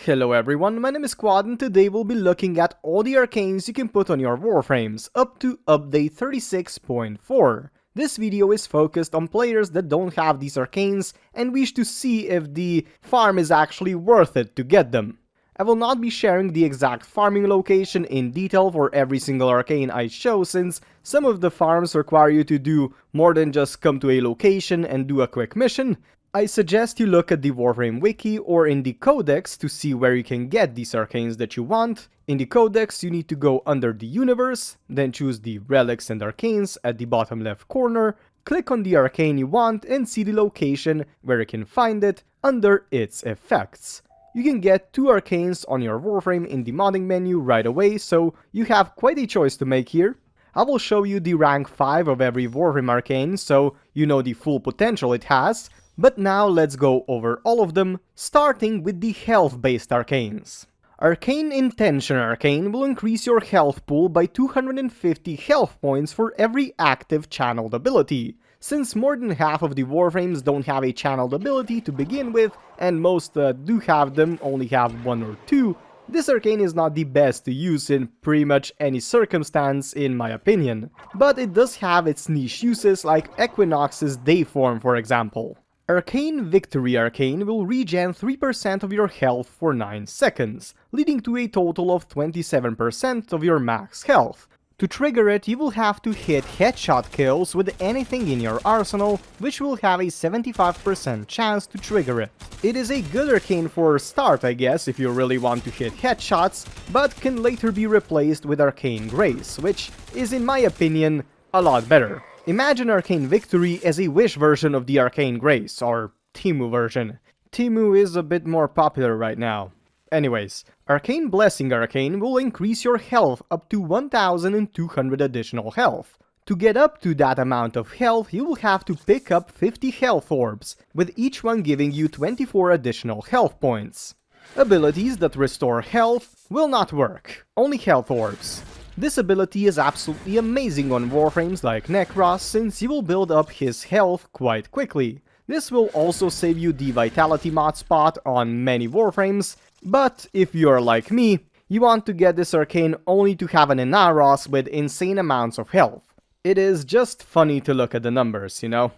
Hello everyone, my name is Quad and today we'll be looking at all the arcanes you can put on your Warframes up to update 36.4. This video is focused on players that don't have these arcanes and wish to see if the farm is actually worth it to get them. I will not be sharing the exact farming location in detail for every single arcane I show, since some of the farms require you to do more than just come to a location and do a quick mission. I suggest you look at the Warframe wiki or in the codex to see where you can get these arcanes that you want. In the codex you need to go under the universe, then choose the relics and arcanes at the bottom left corner, click on the arcane you want and see the location where you can find it under its effects. You can get 2 arcanes on your Warframe in the modding menu right away, so you have quite a choice to make here. I will show you the rank 5 of every Warframe arcane so you know the full potential it has. But now let's go over all of them, starting with the health-based arcanes. Arcane Intention Arcane will increase your health pool by 250 health points for every active channeled ability. Since more than half of the Warframes don't have a channeled ability to begin with, and most that do have them only have 1 or 2, this arcane is not the best to use in pretty much any circumstance in my opinion. But it does have its niche uses like Equinox's Day Form for example. Arcane Victory Arcane will regen 3% of your health for 9 seconds, leading to a total of 27% of your max health. To trigger it, you will have to hit headshot kills with anything in your arsenal, which will have a 75% chance to trigger it. It is a good arcane for start, I guess, if you really want to hit headshots, but can later be replaced with Arcane Grace, which is, in my opinion, a lot better. Imagine Arcane Victory as a Wish version of the Arcane Grace, or Timu version. Timu is a bit more popular right now. Anyways, Arcane Blessing Arcane will increase your health up to 1200 additional health. To get up to that amount of health, you will have to pick up 50 health orbs, with each one giving you 24 additional health points. Abilities that restore health will not work, only health orbs. This ability is absolutely amazing on Warframes like Necros, since you will build up his health quite quickly. This will also save you the Vitality mod spot on many Warframes, but if you're like me, you want to get this arcane only to have an Inaros with insane amounts of health. It is just funny to look at the numbers, you know?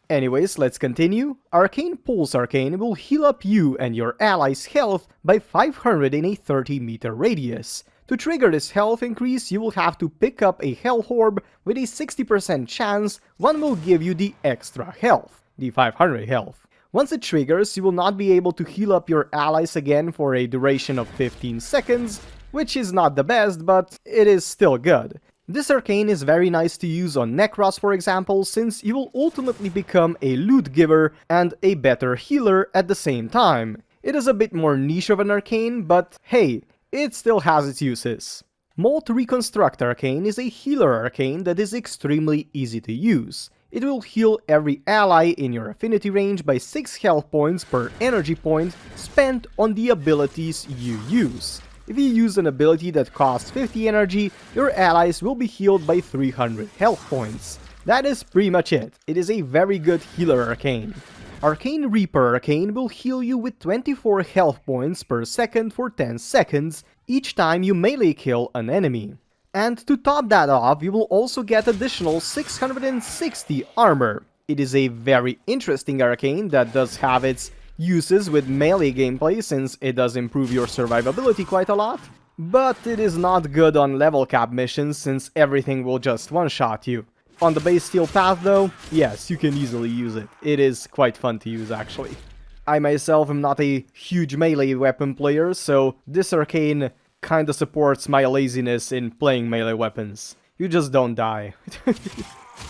Anyways, let's continue. Arcane Pulse Arcane will heal up you and your allies' health by 500 in a 30-meter radius. To trigger this health increase, you will have to pick up a health orb with a 60% chance one will give you the extra health, the 500 health. Once it triggers, you will not be able to heal up your allies again for a duration of 15 seconds, which is not the best, but it is still good. This arcane is very nice to use on Necros for example, since you will ultimately become a loot giver and a better healer at the same time. It is a bit more niche of an arcane, but hey, it still has its uses. Molt Reconstruct Arcane is a healer arcane that is extremely easy to use. It will heal every ally in your affinity range by 6 health points per energy point spent on the abilities you use. If you use an ability that costs 50 energy, your allies will be healed by 300 health points. That is pretty much it. It is a very good healer arcane. Arcane Reaper Arcane will heal you with 24 health points per second for 10 seconds each time you melee kill an enemy. And to top that off, you will also get additional 660 armor. It is a very interesting arcane that does have its uses with melee gameplay, since it does improve your survivability quite a lot. But it is not good on level cap missions, since everything will just one-shot you. On the base steel path though, yes, you can easily use it. It is quite fun to use actually. I myself am not a huge melee weapon player, so this arcane kinda supports my laziness in playing melee weapons. You just don't die.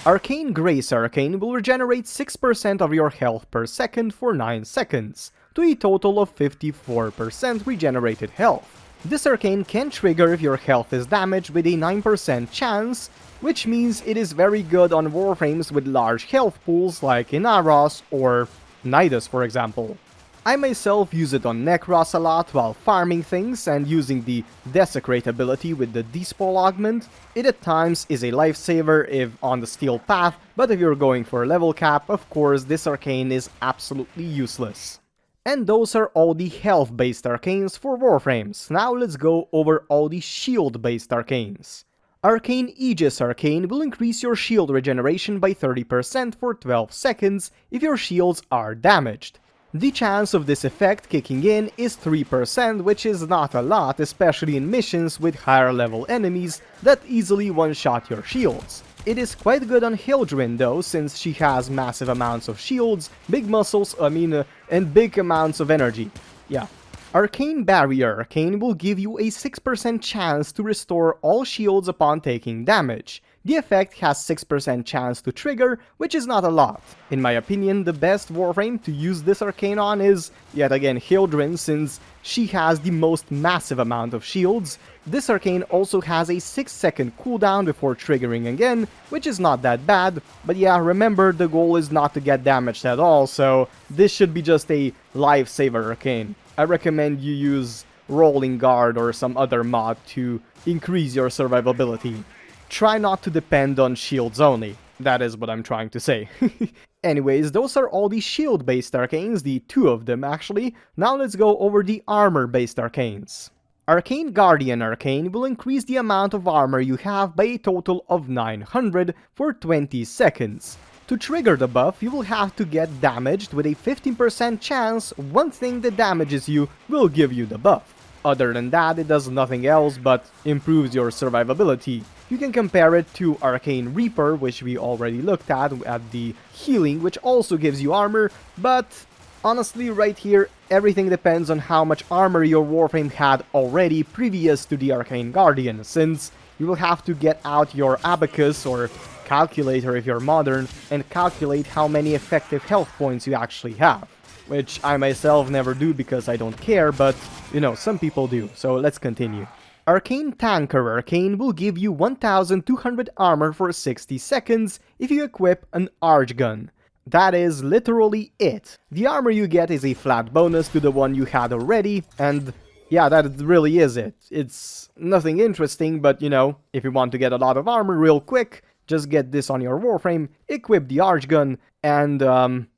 Arcane Grace Arcane will regenerate 6% of your health per second for 9 seconds, to a total of 54% regenerated health. This arcane can trigger if your health is damaged with a 9% chance, which means it is very good on Warframes with large health pools like Inaros or Nidus for example. I myself use it on Necros a lot while farming things and using the Desecrate ability with the Despoil augment. It at times is a lifesaver if on the steel path, but if you're going for a level cap, of course this arcane is absolutely useless. And those are all the health-based arcanes for Warframes. Now let's go over all the shield-based arcanes. Arcane Aegis Arcane will increase your shield regeneration by 30% for 12 seconds if your shields are damaged. The chance of this effect kicking in is 3%, which is not a lot, especially in missions with higher level enemies that easily one-shot your shields. It is quite good on Hildryn though, since she has massive amounts of shields, big muscles, and big amounts of energy. Yeah. Arcane Barrier Arcane will give you a 6% chance to restore all shields upon taking damage. The effect has 6% chance to trigger, which is not a lot. In my opinion, the best Warframe to use this arcane on is, yet again, Hildryn, since she has the most massive amount of shields. This arcane also has a 6-second cooldown before triggering again, which is not that bad, but yeah, remember the goal is not to get damaged at all, so this should be just a lifesaver arcane. I recommend you use Rolling Guard or some other mod to increase your survivability. Try not to depend on shields only. That is what I'm trying to say. Anyways, those are all the shield-based arcanes, the two of them actually. Now let's go over the armor-based arcanes. Arcane Guardian Arcane will increase the amount of armor you have by a total of 900 for 20 seconds. To trigger the buff, you will have to get damaged with a 15% chance. One thing that damages you will give you the buff. Other than that, it does nothing else but improves your survivability. You can compare it to Arcane Reaper, which we already looked at the healing, which also gives you armor, but honestly right here, everything depends on how much armor your Warframe had already previous to the Arcane Guardian, since you will have to get out your abacus or calculator if you're modern and calculate how many effective health points you actually have. Which I myself never do because I don't care, but you know, some people do, so let's continue. Arcane Tanker Arcane will give you 1200 armor for 60 seconds if you equip an Arch Gun. That is literally it. The armor you get is a flat bonus to the one you had already, and yeah, that really is it. It's nothing interesting, but you know, if you want to get a lot of armor real quick, just get this on your Warframe, equip the Arch Gun, and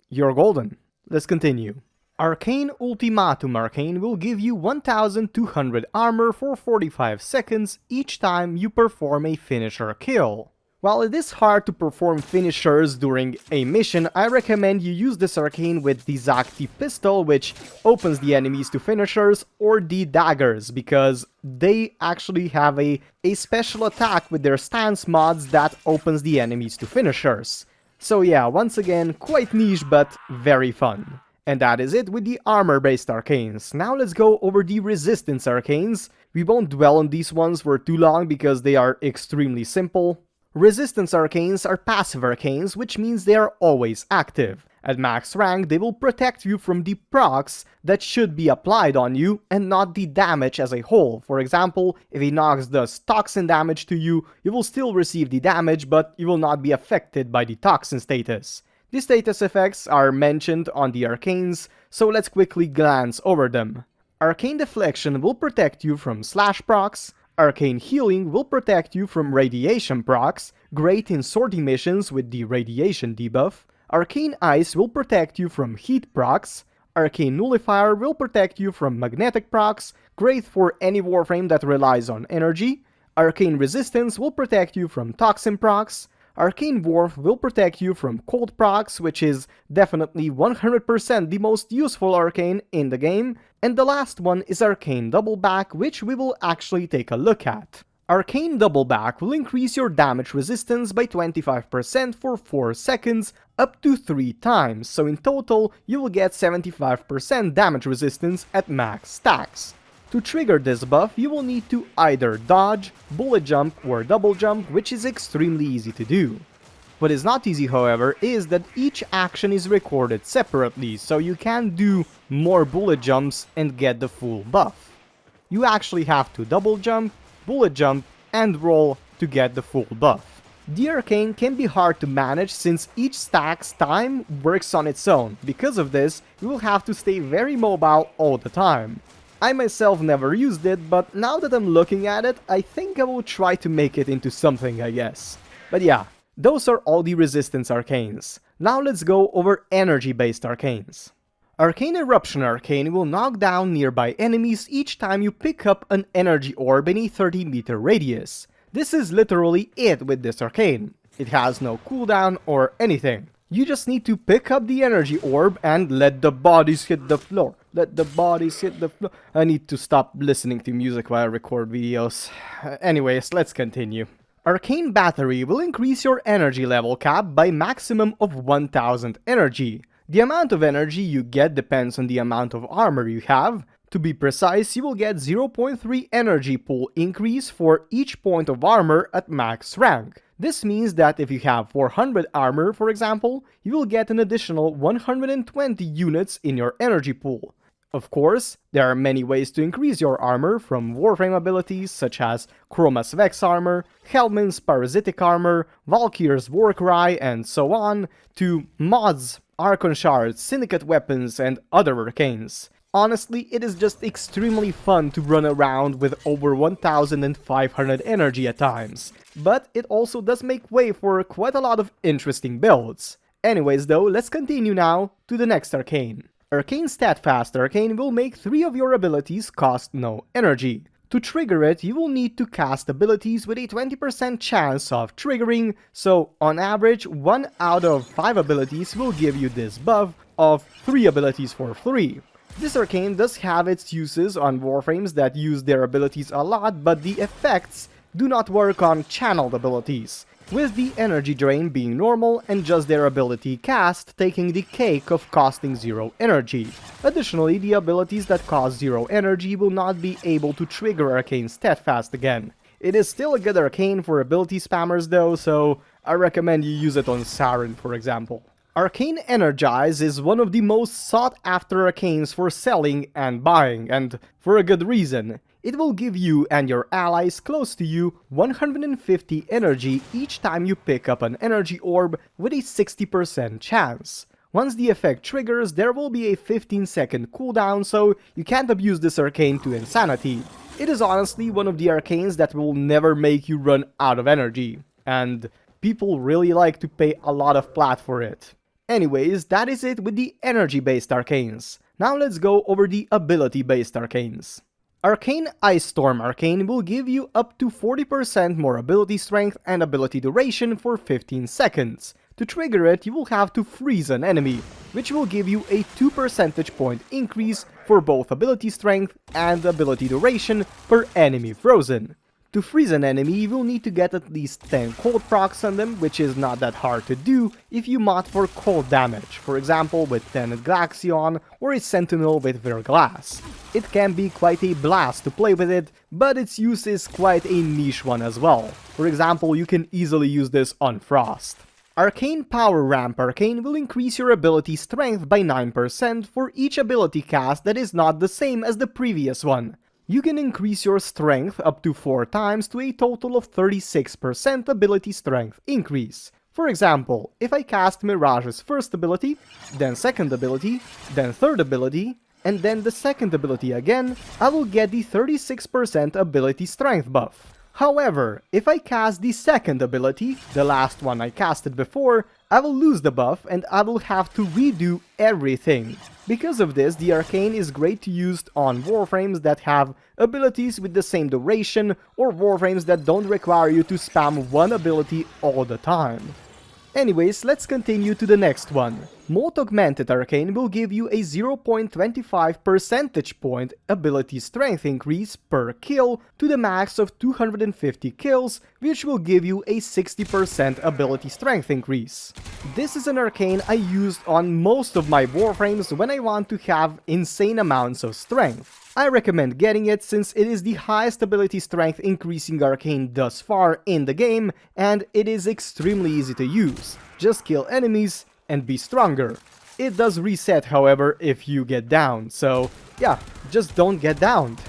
you're golden. Let's continue. Arcane Ultimatum Arcane will give you 1200 armor for 45 seconds each time you perform a finisher kill. While it is hard to perform finishers during a mission, I recommend you use this arcane with the Zakti pistol, which opens the enemies to finishers, or the daggers, because they actually have a special attack with their stance mods that opens the enemies to finishers. So yeah, once again, quite niche but very fun. And that is it with the armor-based arcanes. Now let's go over the resistance arcanes. We won't dwell on these ones for too long because they are extremely simple. Resistance arcanes are passive arcanes, which means they are always active. At max rank, they will protect you from the procs that should be applied on you and not the damage as a whole. For example, if a Nox does toxin damage to you, you will still receive the damage, but you will not be affected by the toxin status. The status effects are mentioned on the arcanes, so let's quickly glance over them. Arcane Deflection will protect you from slash procs. Arcane Healing will protect you from radiation procs, great in sortie missions with the radiation debuff. Arcane Ice will protect you from heat procs. Arcane Nullifier will protect you from magnetic procs, great for any Warframe that relies on energy. Arcane Resistance will protect you from toxin procs. Arcane Warp will protect you from cold procs, which is definitely 100% the most useful arcane in the game. And the last one is Arcane Doubleback, which we will actually take a look at. Arcane Doubleback will increase your damage resistance by 25% for 4 seconds, up to 3 times, so in total you will get 75% damage resistance at max stacks. To trigger this buff, you will need to either dodge, bullet jump, or double jump, which is extremely easy to do. What is not easy, however, is that each action is recorded separately, so you can do more bullet jumps and get the full buff. You actually have to double jump, bullet jump, and roll to get the full buff. The arcane can be hard to manage since each stack's time works on its own. Because of this, you will have to stay very mobile all the time. I myself never used it, but now that I'm looking at it, I think I will try to make it into something, I guess. But yeah, those are all the resistance arcanes. Now let's go over energy-based arcanes. Arcane Eruption Arcane will knock down nearby enemies each time you pick up an energy orb in a 30-meter radius. This is literally it with this arcane. It has no cooldown or anything. You just need to pick up the energy orb and let the bodies hit the floor. Let the bodies hit the floor. I need to stop listening to music while I record videos. Anyways, let's continue. Arcane Battery will increase your energy level cap by maximum of 1000 energy. The amount of energy you get depends on the amount of armor you have. To be precise, you will get 0.3 energy pool increase for each point of armor at max rank. This means that if you have 400 armor, for example, you will get an additional 120 units in your energy pool. Of course, there are many ways to increase your armor, from Warframe abilities such as Chroma's Vex armor, Helmin's Parasitic armor, Valkyr's Warcry, and so on, to mods, Archon shards, Syndicate weapons, and other arcanes. Honestly, it is just extremely fun to run around with over 1500 energy at times, but it also does make way for quite a lot of interesting builds. Anyways though, let's continue now to the next arcane. Arcane Steadfast Arcane will make 3 of your abilities cost no energy. To trigger it, you will need to cast abilities with a 20% chance of triggering, so on average 1 out of 5 abilities will give you this buff of 3 abilities for free. This arcane does have its uses on warframes that use their abilities a lot, but the effects do not work on channeled abilities, with the energy drain being normal and just their ability cast taking the cake of costing 0 energy. Additionally, the abilities that cost 0 energy will not be able to trigger Arcane Steadfast again. It is still a good arcane for ability spammers though, so I recommend you use it on Siren, for example. Arcane Energize is one of the most sought after arcanes for selling and buying, and for a good reason. It will give you and your allies close to you 150 energy each time you pick up an energy orb with a 60% chance. Once the effect triggers, there will be a 15-second cooldown, so you can't abuse this arcane to insanity. It is honestly one of the arcanes that will never make you run out of energy, and people really like to pay a lot of plat for it. Anyways, that is it with the energy-based arcanes. Now let's go over the ability-based arcanes. Arcane Ice Storm Arcane will give you up to 40% more ability strength and ability duration for 15 seconds. To trigger it, you will have to freeze an enemy, which will give you a 2 percentage point increase for both ability strength and ability duration per enemy frozen. To freeze an enemy, you will need to get at least 10 cold procs on them, which is not that hard to do if you mod for cold damage, for example with Tenet Glaxion or a Sentinel with Verglass. It can be quite a blast to play with it, but its use is quite a niche one as well. For example, you can easily use this on Frost. Arcane Power Ramp Arcane will increase your ability strength by 9% for each ability cast that is not the same as the previous one. You can increase your strength up to 4 times to a total of 36% ability strength increase. For example, if I cast Mirage's first ability, then second ability, then third ability, and then the second ability again, I will get the 36% ability strength buff. However, if I cast the second ability, the last one I casted before, I will lose the buff and I will have to redo everything. Because of this, the arcane is great to use on warframes that have abilities with the same duration, or warframes that don't require you to spam one ability all the time. Anyways, let's continue to the next one. Mote Augmented Arcane will give you a 0.25 percentage point ability strength increase per kill to the max of 250 kills, which will give you a 60% ability strength increase. This is an arcane I used on most of my warframes when I want to have insane amounts of strength. I recommend getting it since it is the highest ability strength increasing arcane thus far in the game, and it is extremely easy to use. Just kill enemies and be stronger. It does reset, however, if you get down, so yeah, just don't get downed.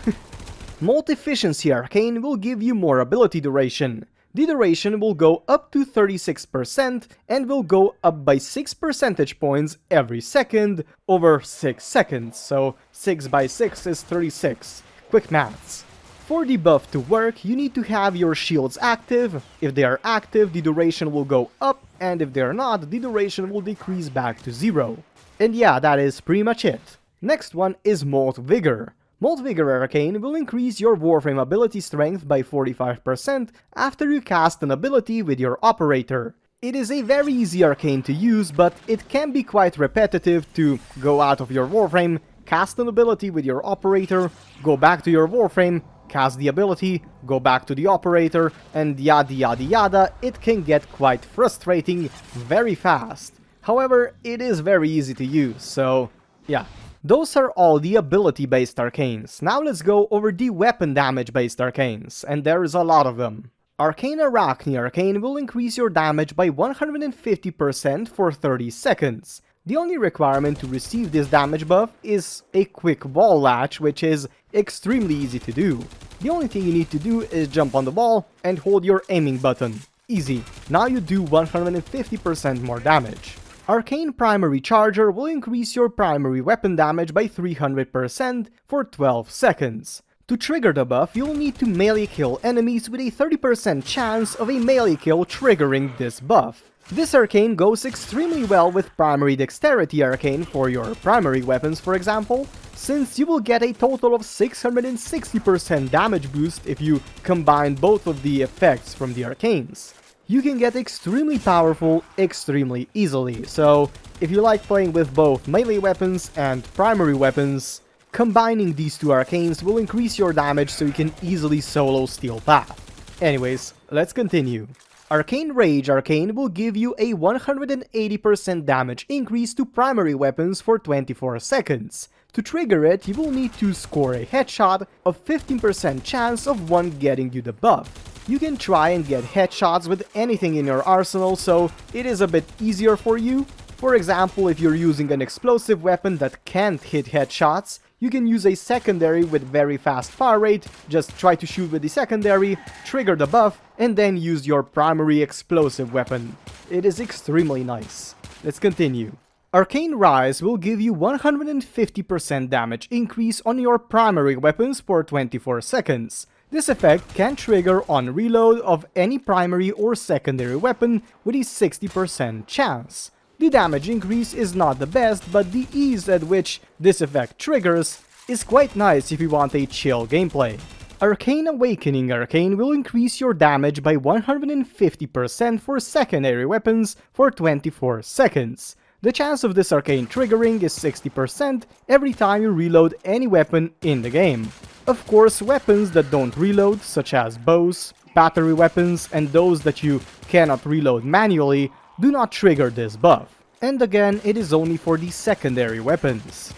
Mote Efficiency Arcane will give you more ability duration. The duration will go up to 36% and will go up by 6 percentage points every second over 6 seconds, so 6 by 6 is 36. Quick maths. For the buff to work, you need to have your shields active. If they are active, the duration will go up, and if they are not, the duration will decrease back to 0. And yeah, that is pretty much it. Next one is Molt Vigor. Molt Vigor Arcane will increase your Warframe ability strength by 45% after you cast an ability with your operator. It is a very easy arcane to use, but it can be quite repetitive to go out of your Warframe, cast an ability with your operator, go back to your Warframe, cast the ability, go back to the operator, and yada yada yada. It can get quite frustrating very fast. However, it is very easy to use, so yeah. Those are all the ability-based arcanes. Now let's go over the weapon damage-based arcanes, and there is a lot of them. Arcane Arachne Arcane will increase your damage by 150% for 30 seconds. The only requirement to receive this damage buff is a quick wall latch, which is extremely easy to do. The only thing you need to do is jump on the wall and hold your aiming button. Easy. Now you do 150% more damage. Arcane Primary Charger will increase your primary weapon damage by 300% for 12 seconds. To trigger the buff, you'll need to melee kill enemies with a 30% chance of a melee kill triggering this buff. This arcane goes extremely well with Primary Dexterity Arcane for your primary weapons, for example, since you will get a total of 660% damage boost if you combine both of the effects from the arcanes. You can get extremely powerful extremely easily, so if you like playing with both melee weapons and primary weapons, combining these two arcanes will increase your damage so you can easily solo Steel Path. Anyways, let's continue. Arcane Rage Arcane will give you a 180% damage increase to primary weapons for 24 seconds. To trigger it, you will need to score a headshot of 15% chance of one getting you the buff. You can try and get headshots with anything in your arsenal, so it is a bit easier for you. For example, if you're using an explosive weapon that can't hit headshots, you can use a secondary with very fast fire rate, just try to shoot with the secondary, trigger the buff, and then use your primary explosive weapon. It is extremely nice. Let's continue. Arcane Rise will give you 150% damage increase on your primary weapons for 24 seconds. This effect can trigger on reload of any primary or secondary weapon with a 60% chance. The damage increase is not the best, but the ease at which this effect triggers is quite nice if you want a chill gameplay. Arcane Awakening Arcane will increase your damage by 150% for secondary weapons for 24 seconds. The chance of this arcane triggering is 60% every time you reload any weapon in the game. Of course, weapons that don't reload, such as bows, battery weapons, and those that you cannot reload manually, do not trigger this buff. And again, it is only for the secondary weapons.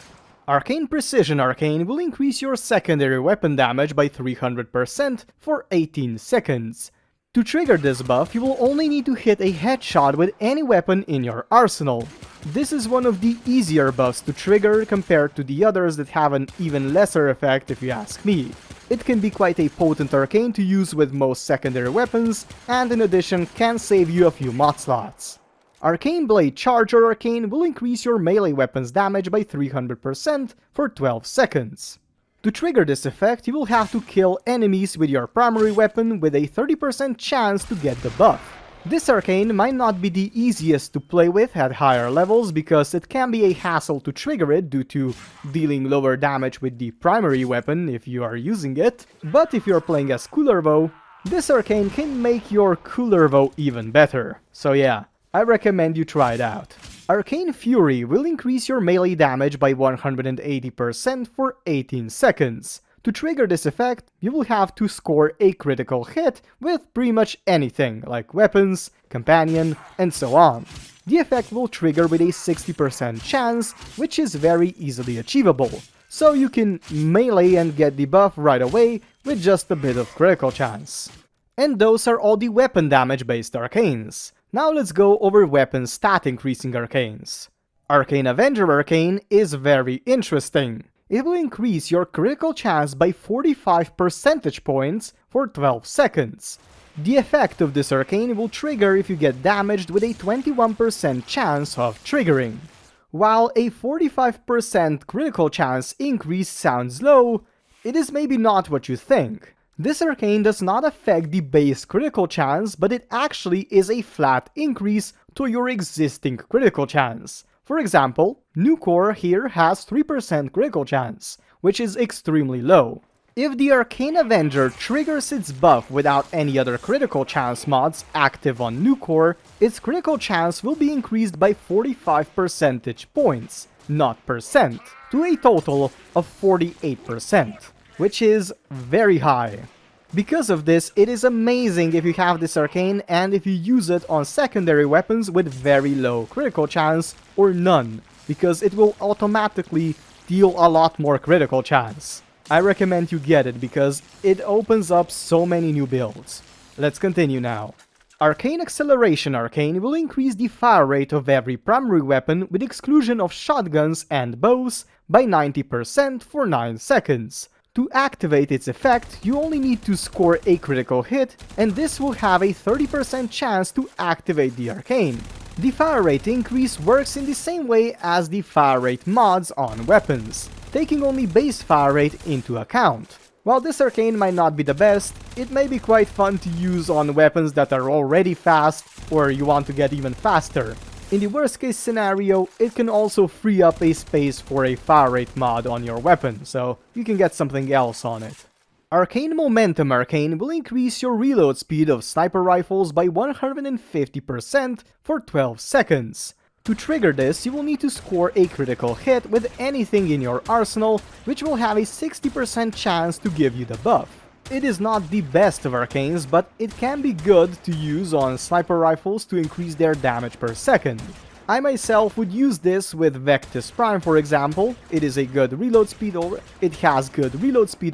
Arcane Precision Arcane will increase your secondary weapon damage by 300% for 18 seconds. To trigger this buff, you will only need to hit a headshot with any weapon in your arsenal. This is one of the easier buffs to trigger compared to the others that have an even lesser effect if you ask me. It can be quite a potent arcane to use with most secondary weapons, and in addition can save you a few mod slots. Arcane Blade Charger Arcane will increase your melee weapons damage by 300% for 12 seconds. To trigger this effect, you will have to kill enemies with your primary weapon with a 30% chance to get the buff. This arcane might not be the easiest to play with at higher levels because it can be a hassle to trigger it due to dealing lower damage with the primary weapon if you are using it, but if you're playing as Kullervo, this arcane can make your Kullervo even better. So yeah, I recommend you try it out. Arcane Fury will increase your melee damage by 180% for 18 seconds. To trigger this effect, you will have to score a critical hit with pretty much anything, like weapons, companion, and so on. The effect will trigger with a 60% chance, which is very easily achievable, so you can melee and get the buff right away with just a bit of critical chance. And those are all the weapon damage based arcanes. Now let's go over weapon stat increasing arcanes. Arcane Avenger Arcane is very interesting. It will increase your critical chance by 45 percentage points for 12 seconds. The effect of this arcane will trigger if you get damaged with a 21% chance of triggering. While a 45% critical chance increase sounds low, it is maybe not what you think. This arcane does not affect the base critical chance, but it actually is a flat increase to your existing critical chance. For example, Nucor here has 3% critical chance, which is extremely low. If the Arcane Avenger triggers its buff without any other critical chance mods active on Nucor, its critical chance will be increased by 45 percentage points, not percent, to a total of 48%, which is very high. Because of this, it is amazing if you have this Arcane and if you use it on secondary weapons with very low critical chance or none, because it will automatically deal a lot more critical chance. I recommend you get it because it opens up so many new builds. Let's continue now. Arcane Acceleration Arcane will increase the fire rate of every primary weapon with exclusion of shotguns and bows by 90% for 9 seconds. To activate its effect, you only need to score a critical hit, and this will have a 30% chance to activate the Arcane. The fire rate increase works in the same way as the fire rate mods on weapons, taking only base fire rate into account. While this Arcane might not be the best, it may be quite fun to use on weapons that are already fast or you want to get even faster. In the worst case scenario, it can also free up a space for a fire rate mod on your weapon, so you can get something else on it. Arcane Momentum Arcane will increase your reload speed of sniper rifles by 150% for 12 seconds. To trigger this, you will need to score a critical hit with anything in your arsenal, which will have a 60% chance to give you the buff. It is not the best of Arcanes, but it can be good to use on sniper rifles to increase their damage per second. I myself would use this with Vectis Prime, for example. It is a good reload speed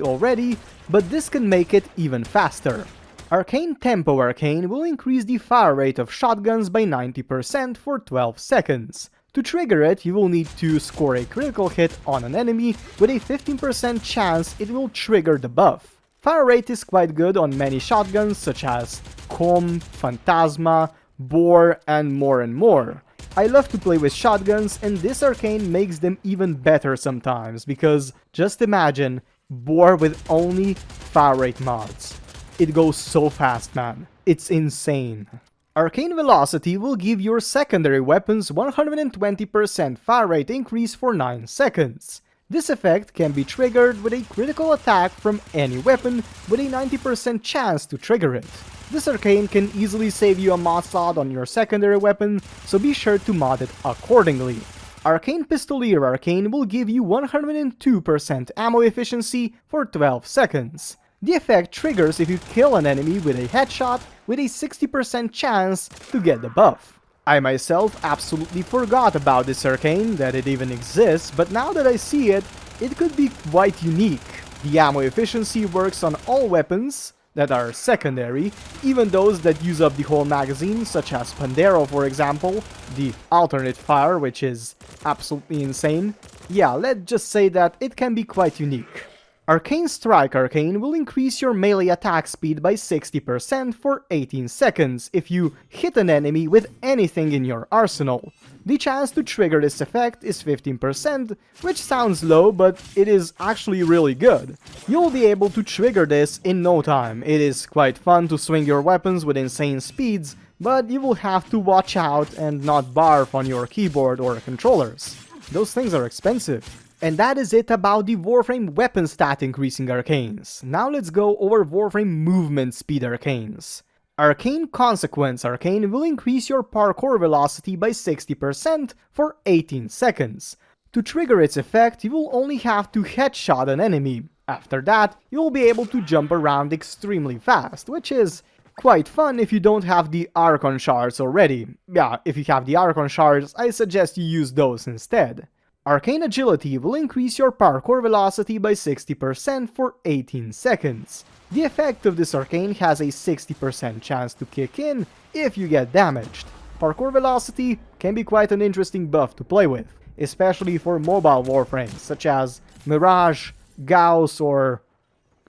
already, but this can make it even faster. Arcane Tempo Arcane will increase the fire rate of shotguns by 90% for 12 seconds. To trigger it, you will need to score a critical hit on an enemy with a 15% chance it will trigger the buff. Fire rate is quite good on many shotguns such as Com, Phantasma, Boar, and more. I love to play with shotguns, and this Arcane makes them even better sometimes, because just imagine Boar with only fire rate mods. It goes so fast, man. It's insane. Arcane Velocity will give your secondary weapons 120% fire rate increase for 9 seconds. This effect can be triggered with a critical attack from any weapon with a 90% chance to trigger it. This Arcane can easily save you a mod slot on your secondary weapon, so be sure to mod it accordingly. Arcane Pistolier Arcane will give you 102% ammo efficiency for 12 seconds. The effect triggers if you kill an enemy with a headshot with a 60% chance to get the buff. I myself absolutely forgot about this Arcane, that it even exists, but now that I see it, it could be quite unique. The ammo efficiency works on all weapons that are secondary, even those that use up the whole magazine, such as Pandero, for example, the alternate fire, which is absolutely insane. Yeah, let's just say that it can be quite unique. Arcane Strike Arcane will increase your melee attack speed by 60% for 18 seconds if you hit an enemy with anything in your arsenal. The chance to trigger this effect is 15%, which sounds low, but it is actually really good. You'll be able to trigger this in no time. It is quite fun to swing your weapons with insane speeds, but you will have to watch out and not barf on your keyboard or controllers. Those things are expensive. And that is it about the Warframe weapon stat increasing Arcanes. Now let's go over Warframe movement speed Arcanes. Arcane Consequence Arcane will increase your parkour velocity by 60% for 18 seconds. To trigger its effect, you will only have to headshot an enemy. After that, you will be able to jump around extremely fast, which is quite fun if you don't have the Archon shards already. Yeah, if you have the Archon shards, I suggest you use those instead. Arcane Agility will increase your parkour velocity by 60% for 18 seconds. The effect of this Arcane has a 60% chance to kick in if you get damaged. Parkour velocity can be quite an interesting buff to play with, especially for mobile Warframes such as Mirage, Gauss, or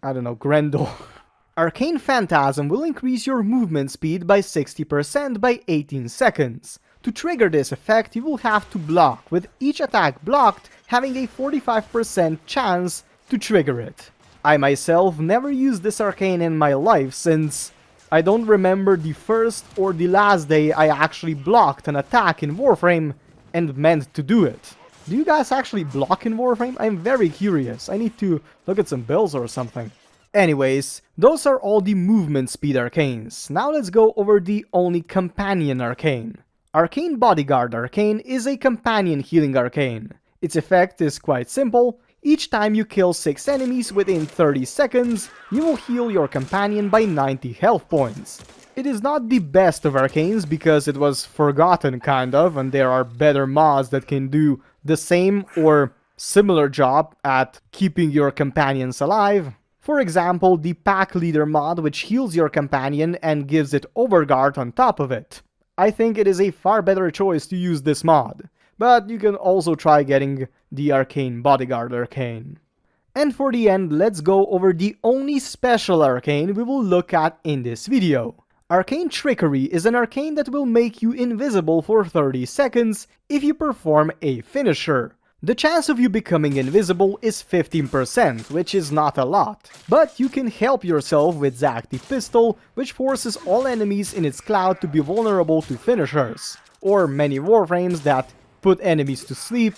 I don't know, Grendel. Arcane Phantasm will increase your movement speed by 60% by 18 seconds. To trigger this effect, you will have to block, with each attack blocked having a 45% chance to trigger it. I myself never used this Arcane in my life, since I don't remember the first or the last day I actually blocked an attack in Warframe, and meant to do it. Do you guys actually block in Warframe? I'm very curious. I need to look at some builds or something. Anyways, those are all the movement speed arcanes. Now let's go over the only companion arcane. Arcane Bodyguard Arcane is a companion healing arcane. Its effect is quite simple. Each time you kill 6 enemies within 30 seconds, you will heal your companion by 90 health points. It is not the best of arcanes because it was forgotten kind of, and there are better mods that can do the same or similar job at keeping your companions alive. For example, the Pack Leader mod, which heals your companion and gives it Overguard on top of it. I think it is a far better choice to use this mod, but you can also try getting the Arcane Bodyguard Arcane. And for the end, let's go over the only special arcane we will look at in this video. Arcane Trickery is an arcane that will make you invisible for 30 seconds if you perform a finisher. The chance of you becoming invisible is 15%, which is not a lot, but you can help yourself with Zack the Pistol, which forces all enemies in its cloud to be vulnerable to finishers, or many Warframes that put enemies to sleep,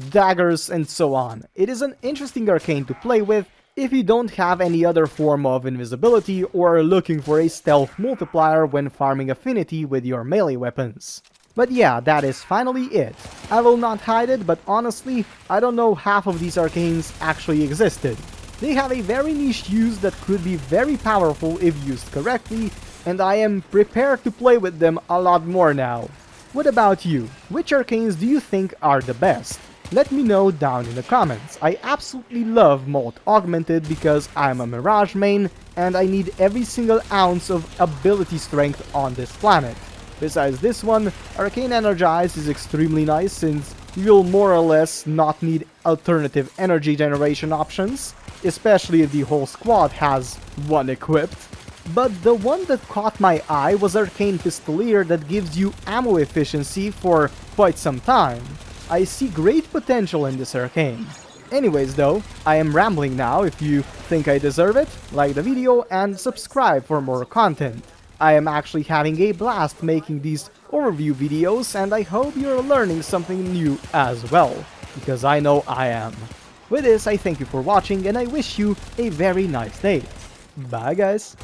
daggers, and so on. It is an interesting arcane to play with if you don't have any other form of invisibility or are looking for a stealth multiplier when farming affinity with your melee weapons. But yeah, that is finally it. I will not hide it, but honestly, I don't know half of these arcanes actually existed. They have a very niche use that could be very powerful if used correctly, and I am prepared to play with them a lot more now. What about you? Which arcanes do you think are the best? Let me know down in the comments. I absolutely love Molt Augmented because I'm a Mirage main and I need every single ounce of ability strength on this planet. Besides this one, Arcane Energize is extremely nice since you'll more or less not need alternative energy generation options, especially if the whole squad has one equipped. But the one that caught my eye was Arcane Pistolier that gives you ammo efficiency for quite some time. I see great potential in this arcane. Anyways though, I am rambling now. If you think I deserve it, like the video and subscribe for more content. I am actually having a blast making these overview videos and I hope you're learning something new as well, because I know I am. With this, I thank you for watching and I wish you a very nice day. Bye guys!